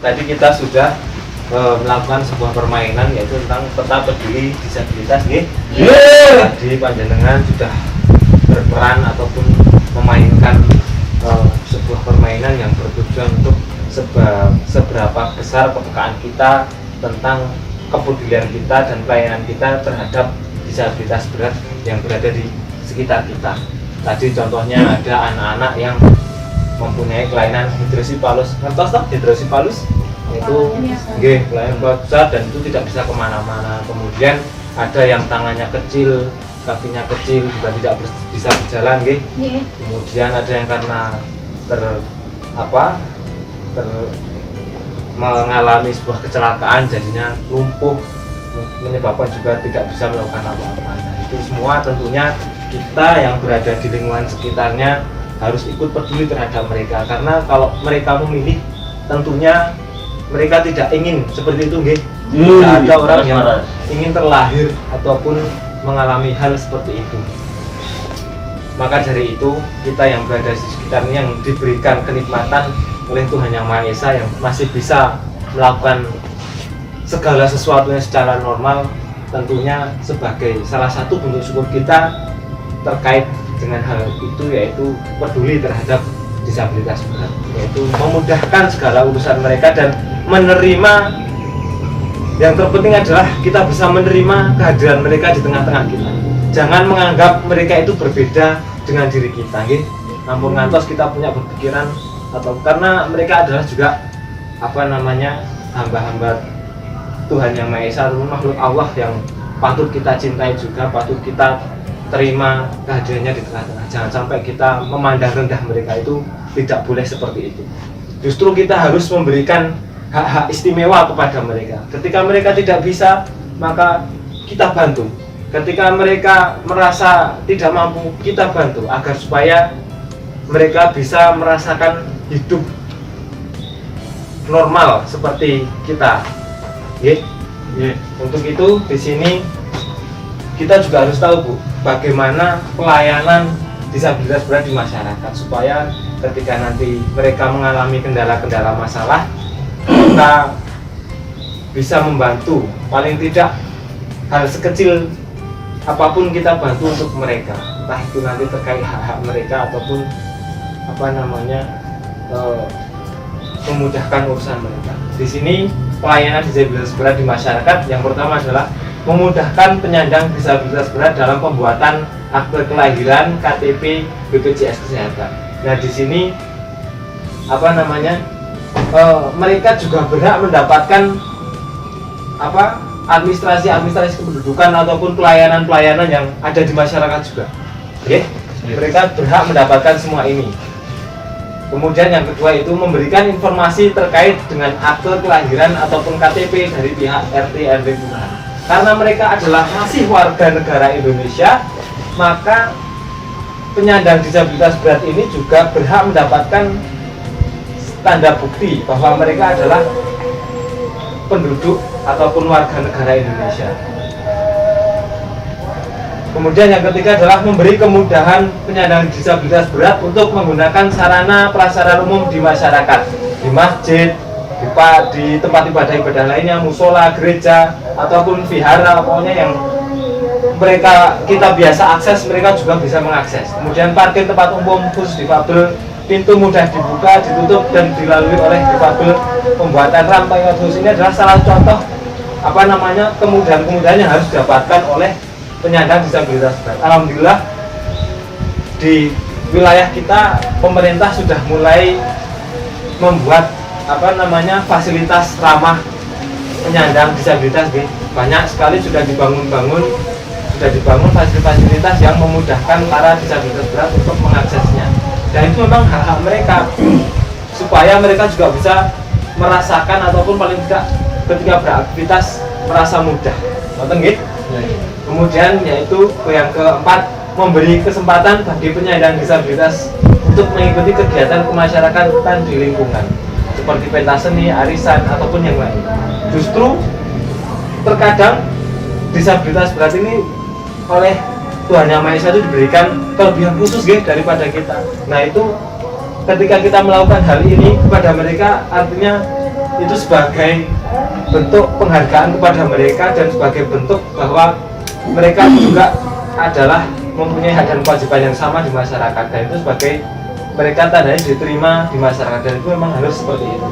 tadi kita sudah melakukan sebuah permainan yaitu tentang peta peduli disabilitas nggih. Tadi panjenengan sudah berperan ataupun memainkan sebuah permainan yang bertujuan untuk seberapa besar kepekaan kita tentang kepedulian kita dan pelayanan kita terhadap disabilitas berat yang berada di sekitar kita. Tadi contohnya ada anak-anak yang mempunyai kelainan hidrosipalus. Ngertos toh hidrosipalus? Itu nggih, kelainan besar dan itu tidak bisa kemana-mana. Kemudian ada yang tangannya kecil, kakinya kecil, juga tidak bisa berjalan nggih. Kemudian ada yang karena mengalami sebuah kecelakaan jadinya lumpuh, menyebabkan juga tidak bisa melakukan apa-apa. Nah, itu semua tentunya kita yang berada di lingkungan sekitarnya harus ikut peduli terhadap mereka, karena kalau mereka memilih tentunya mereka tidak ingin seperti itu nggih. Tidak ada orang yang ingin terlahir ataupun mengalami hal seperti itu. Maka dari itu kita yang berada di sekitarnya yang diberikan kenikmatan oleh Tuhan Yang Maha Esa yang masih bisa melakukan segala sesuatunya secara normal, tentunya sebagai salah satu bentuk syukur kita terkait dengan hal itu, yaitu peduli terhadap disabilitas berat, yaitu memudahkan segala urusan mereka dan menerima. Yang terpenting adalah kita bisa menerima kehadiran mereka di tengah-tengah kita. Jangan menganggap mereka itu berbeda dengan diri kita, gitu. Namun ngantos kita punya berpikiran atau karena mereka adalah juga hamba-hamba Tuhan Yang Maha Esa, makhluk Allah yang patut kita cintai juga, patut kita terima kehadirannya di tengah-tengah. Jangan sampai kita memandang rendah mereka, itu tidak boleh seperti itu. Justru kita harus memberikan hak-hak istimewa kepada mereka. Ketika mereka tidak bisa, maka kita bantu. Ketika mereka merasa tidak mampu, kita bantu agar supaya mereka bisa merasakan hidup normal seperti kita. Untuk itu di sini kita juga harus tahu, Bu, bagaimana pelayanan disabilitas berat di masyarakat supaya ketika nanti mereka mengalami kendala-kendala masalah, kita bisa membantu. Paling tidak hal sekecil apapun kita bantu untuk mereka, entah itu nanti terkait hak-hak mereka ataupun memudahkan urusan mereka. Di sini pelayanan disabilitas berat di masyarakat yang pertama adalah memudahkan penyandang disabilitas berat dalam pembuatan akte kelahiran, KTP, BPJS Kesehatan. Nah, di sini mereka juga berhak mendapatkan administrasi kependudukan ataupun pelayanan-pelayanan yang ada di masyarakat juga. Mereka berhak mendapatkan semua ini. Kemudian yang kedua itu memberikan informasi terkait dengan akte kelahiran ataupun KTP dari pihak RT RW kelurahan. Karena mereka adalah masih warga negara Indonesia, maka penyandang disabilitas berat ini juga berhak mendapatkan tanda bukti bahwa mereka adalah penduduk ataupun warga negara Indonesia. Kemudian yang ketiga adalah memberi kemudahan penyandang disabilitas berat untuk menggunakan sarana prasarana umum di masyarakat, di masjid, di tempat ibadah lainnya, musola, gereja, ataupun vihara, pokoknya yang kita biasa akses, mereka juga bisa mengakses. Kemudian parkir tempat umum khusus difabel, pintu mudah dibuka, ditutup, dan dilalui oleh difabel. Pembuatan rampai khusus ini adalah salah contoh kemudahan-kemudahan yang harus didapatkan oleh penyandang disabilitas berat. Alhamdulillah di wilayah kita pemerintah sudah mulai membuat fasilitas ramah penyandang disabilitas. Banyak sekali sudah dibangun fasilitas yang memudahkan para disabilitas berat untuk mengaksesnya. Dan itu memang hak-hak mereka supaya mereka juga bisa merasakan ataupun paling tidak ketika beraktivitas merasa mudah. Kemudian yaitu yang keempat, memberi kesempatan bagi penyandang disabilitas untuk mengikuti kegiatan kemasyarakatan di lingkungan seperti pentas seni, arisan, ataupun yang lain. Justru terkadang disabilitas berat ini oleh Tuhan Yang Maha Esa itu diberikan kelebihan khusus daripada kita. Nah, itu ketika kita melakukan hal ini kepada mereka, artinya itu sebagai bentuk penghargaan kepada mereka dan sebagai bentuk bahwa mereka juga adalah mempunyai hak dan kewajiban yang sama di masyarakat, dan itu sebagai mereka tandanya diterima di masyarakat, dan itu memang harus seperti itu.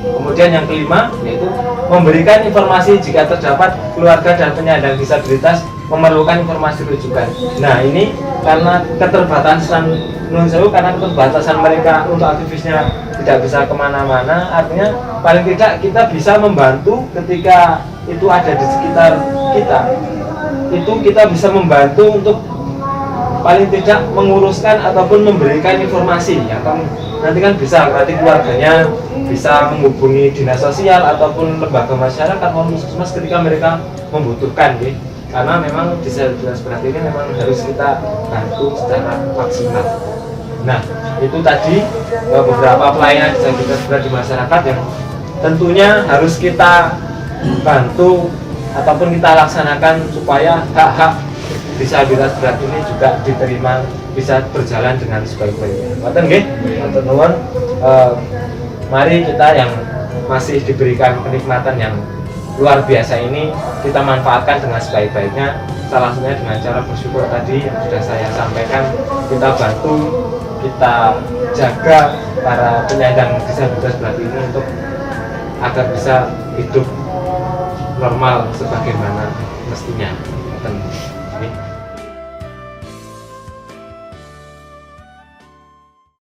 Kemudian yang kelima yaitu memberikan informasi jika terdapat keluarga dan penyandang disabilitas memerlukan informasi rujukan. Nah ini karena keterbatasan karena keterbatasan mereka untuk aktivisnya tidak bisa kemana-mana, artinya paling tidak kita bisa membantu ketika itu ada di sekitar kita. Itu kita bisa membantu untuk paling tidak menguruskan ataupun memberikan informasi yang nanti kan bisa berarti keluarganya bisa menghubungi dinas sosial ataupun lembaga masyarakat maupun puskesmas ketika mereka membutuhkan gitu. Karena memang disabilitas berat ini memang harus kita bantu secara maksimal. Nah itu tadi beberapa pelayanan disabilitas berat di masyarakat yang tentunya harus kita bantu ataupun kita laksanakan supaya hak-hak disabilitas berat ini juga diterima, bisa berjalan dengan sebaik-baiknya. Ngoten nggih, matur nuwun. Mari kita yang masih diberikan kenikmatan yang luar biasa ini kita manfaatkan dengan sebaik-baiknya. Salah satunya dengan cara bersyukur tadi yang sudah saya sampaikan. Kita bantu, kita jaga para penyandang disabilitas berat ini untuk agar bisa hidup normal sebagaimana mestinya.